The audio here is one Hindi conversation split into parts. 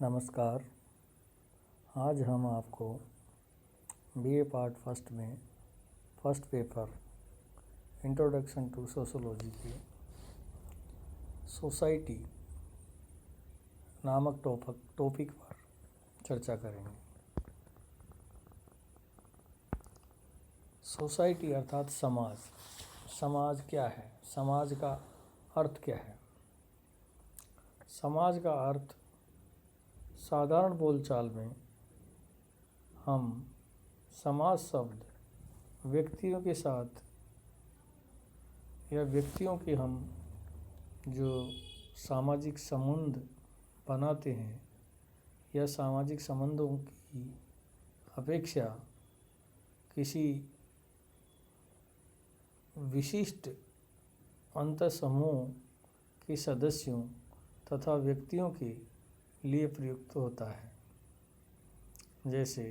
नमस्कार। आज हम आपको बीए पार्ट फर्स्ट में first paper introduction to sociology के सोसाइटी नामक टॉपिक पर चर्चा करेंगे। सोसाइटी अर्थात समाज। समाज क्या है? समाज का अर्थ क्या है? समाज का अर्थ साधारण बोलचाल में हम समाज शब्द व्यक्तियों के साथ या व्यक्तियों के हम जो सामाजिक संबंध बनाते हैं या सामाजिक संबंधों की अपेक्षा किसी विशिष्ट अंतःसमूह के सदस्यों तथा व्यक्तियों के लिए प्रयुक्त होता है, जैसे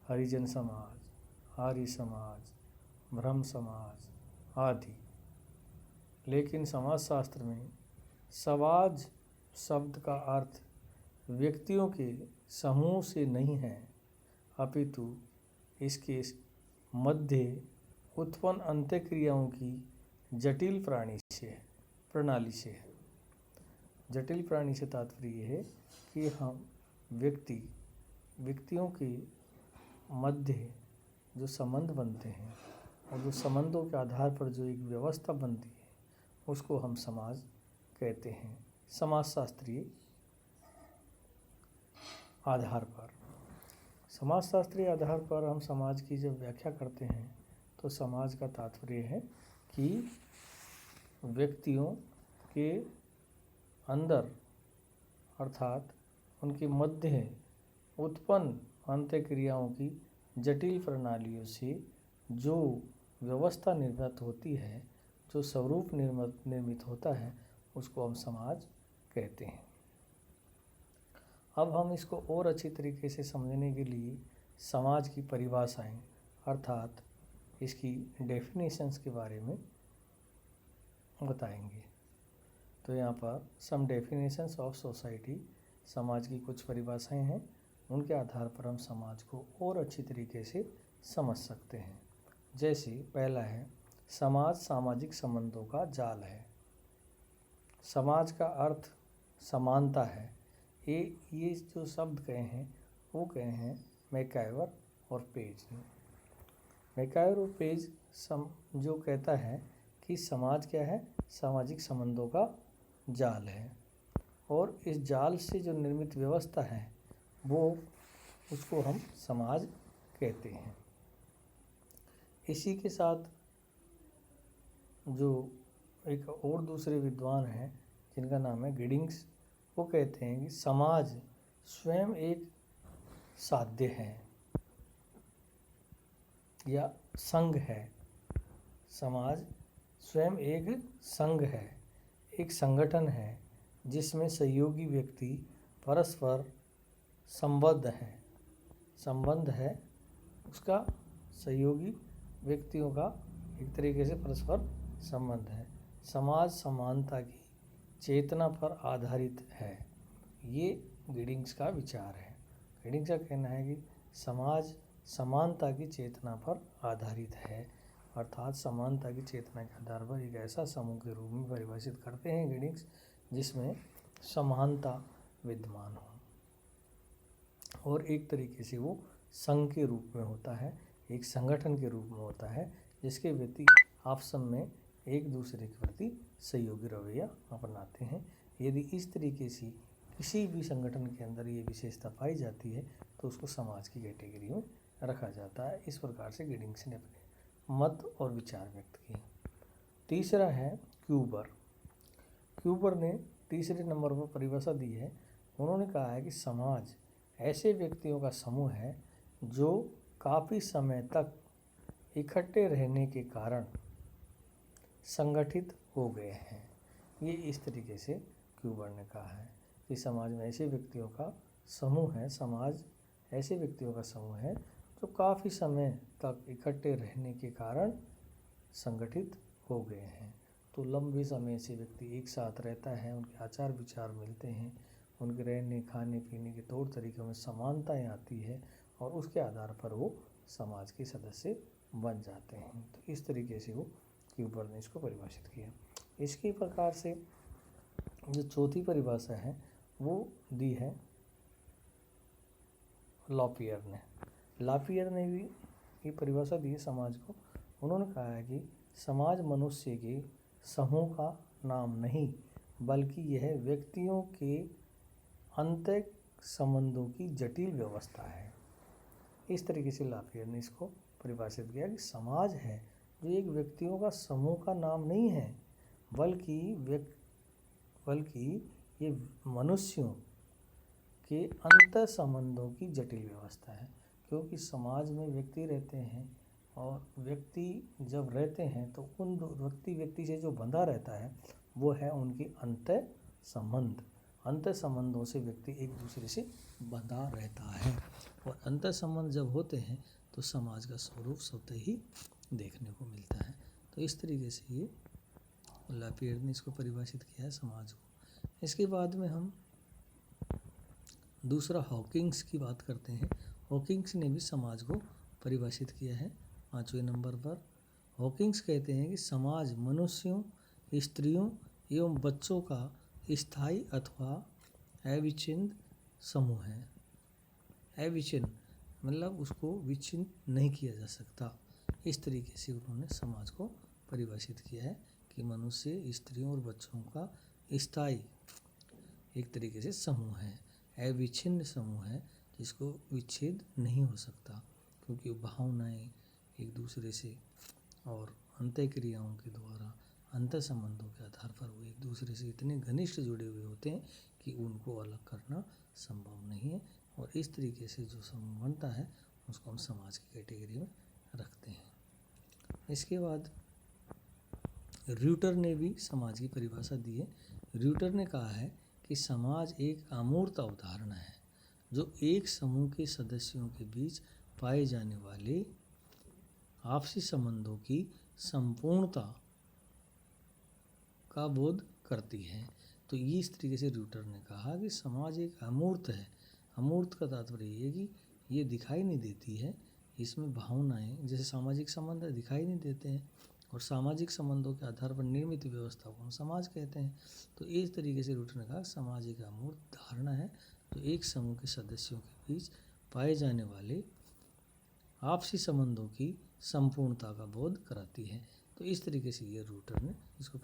हरिजन समाज, आर्य समाज, ब्रह्म समाज आदि। लेकिन समाजशास्त्र में समाज शब्द का अर्थ व्यक्तियों के समूह से नहीं है, अपितु इसके मध्य उत्पन्न अंतःक्रियाओं की जटिल प्रणाली से है। जटिल प्राणी से तात्पर्य है कि हम व्यक्तियों के मध्य जो संबंध बनते हैं और जो संबंधों के आधार पर जो एक व्यवस्था बनती है उसको हम समाज कहते हैं। समाजशास्त्रीय आधार पर हम समाज की जब व्याख्या करते हैं तो समाज का तात्पर्य है कि व्यक्तियों के अंदर अर्थात उनके मध्य उत्पन्न अंतःक्रियाओं की जटिल प्रणालियों से जो व्यवस्था निर्मित होती है, जो स्वरूप निर्मित होता है, उसको हम समाज कहते हैं। अब हम इसको और अच्छी तरीके से समझने के लिए समाज की परिभाषाएं अर्थात इसकी डेफिनेशंस के बारे में बताएंगे। तो यहाँ पर सम डेफिनेशंस ऑफ सोसाइटी, समाज की कुछ परिभाषाएं हैं, उनके आधार पर हम समाज को और अच्छी तरीके से समझ सकते हैं। जैसे पहला है, समाज सामाजिक संबंधों का जाल है। समाज का अर्थ समानता है। ये जो शब्द कहे हैं वो कहे हैं मैकाइवर और पेज ने। मैकाइवर और पेज जो कहता है कि समाज क्या है? सामाजिक संबंधों का जाल है, और इस जाल से जो निर्मित व्यवस्था है उसको हम समाज कहते हैं। इसी के साथ जो एक और दूसरे विद्वान हैं जिनका नाम है गिडिंग्स, वो कहते हैं कि समाज स्वयं एक साध्य है या संघ है। समाज स्वयं एक संघ है, एक संगठन है जिसमें सहयोगी व्यक्ति परस्पर संबद्ध है, उसका सहयोगी व्यक्तियों का एक तरीके से परस्पर संबंध है। समाज समानता की चेतना पर आधारित है, ये गिडिंग्स का विचार है। गिडिंग्स का कहना है कि समाज समानता की चेतना पर आधारित है, अर्थात समानता की चेतना के आधार पर एक ऐसा समूह के रूप में परिभाषित करते हैं गिडिंग्स जिसमें समानता विद्यमान हो और एक तरीके से वो संघ के रूप में होता है, एक संगठन के रूप में होता है जिसके व्यक्ति आपस में एक दूसरे के प्रति सहयोगी रवैया अपनाते हैं। यदि इस तरीके से किसी भी संगठन के अंदर ये विशेषता पाई जाती है तो उसको समाज की कैटेगरी में रखा जाता है। इस प्रकार से गिडिंग्स ने अपने मत और विचार व्यक्त किए। तीसरा है क्यूबर ने तीसरे नंबर पर परिभाषा दी है। उन्होंने कहा है कि समाज ऐसे व्यक्तियों का समूह है जो काफ़ी समय तक इकट्ठे रहने के कारण संगठित हो गए हैं। ये इस तरीके से क्यूबर ने कहा है कि समाज में ऐसे व्यक्तियों का समूह है, समाज ऐसे व्यक्तियों का समूह है जो काफ़ी समय तक इकट्ठे रहने के कारण संगठित हो गए हैं। तो लंबे समय से व्यक्ति एक साथ रहता है, उनके आचार विचार मिलते हैं, उनके रहने खाने पीने के तौर तरीक़ों में समानताएं आती है और उसके आधार पर वो समाज के सदस्य बन जाते हैं। तो इस तरीके से वो क्यूपर्ड ने इसको परिभाषित किया। इसके प्रकार से जो चौथी परिभाषा है वो दी है लॉपियर ने। लॉपियर ने भी ये परिभाषा दी है समाज को। उन्होंने कहा है कि समाज मनुष्य के समूह का नाम नहीं बल्कि यह व्यक्तियों के आंतरिक संबंधों की जटिल व्यवस्था है। इस तरीके से लॉपियर ने इसको परिभाषित किया कि समाज है जो एक व्यक्तियों का समूह का नाम नहीं है बल्कि ये मनुष्यों के अंतर संबंधों की जटिल व्यवस्था है। क्योंकि समाज में व्यक्ति रहते हैं और व्यक्ति जब रहते हैं तो उन व्यक्ति से जो बंधा रहता है वो है उनकी अंतर संबंध। अंतर संबंधों से व्यक्ति एक दूसरे से बंधा रहता है और अंतर संबंध जब होते हैं तो समाज का स्वरूप स्वतः ही देखने को मिलता है। तो इस तरीके से ये लॉपियर ने इसको परिभाषित किया है समाज को। इसके बाद में हम दूसरा हॉकिंग्स की बात करते हैं। हॉकिंग्स ने भी समाज को परिभाषित किया है 5वें नंबर पर। हॉकिंग्स कहते हैं कि समाज मनुष्यों, स्त्रियों एवं बच्चों का स्थायी अथवा अविच्छिन्न समूह है। अविच्छिन्न मतलब उसको विच्छिन्न नहीं किया जा सकता। इस तरीके से उन्होंने समाज को परिभाषित किया है कि मनुष्य, स्त्रियों और बच्चों का स्थायी एक तरीके से समूह है, अविच्छिन्न समूह है जिसको विच्छेद नहीं हो सकता क्योंकि भावनाएं एक दूसरे से और अंतःक्रियाओं के द्वारा अंतर संबंधों के आधार पर वो एक दूसरे से इतने घनिष्ठ जुड़े हुए होते हैं कि उनको अलग करना संभव नहीं है। और इस तरीके से जो समूह बनता है उसको हम समाज की कैटेगरी में रखते हैं। इसके बाद र्यूटर ने भी समाज की परिभाषा दी है। र्यूटर ने कहा है कि समाज एक अमूर्त अवधारणा है जो एक समूह के सदस्यों के बीच पाए जाने वाले आपसी संबंधों की संपूर्णता का बोध करती है। तो ये इस तरीके से र्यूटर ने कहा कि समाज एक अमूर्त है। अमूर्त का तात्पर्य ये है कि ये दिखाई नहीं देती है, इसमें भावनाएं जैसे सामाजिक संबंध दिखाई नहीं देते हैं और सामाजिक संबंधों के आधार पर निर्मित व्यवस्था को हम समाज कहते हैं। तो इस तरीके से र्यूटर ने कहा समाज एक अमूर्त धारणा है जो एक समूह के सदस्यों के बीच पाए जाने वाले आपसी संबंधों की संपूर्णता का बोध कराती है। तो इस तरीके से ये र्यूटर ने इसको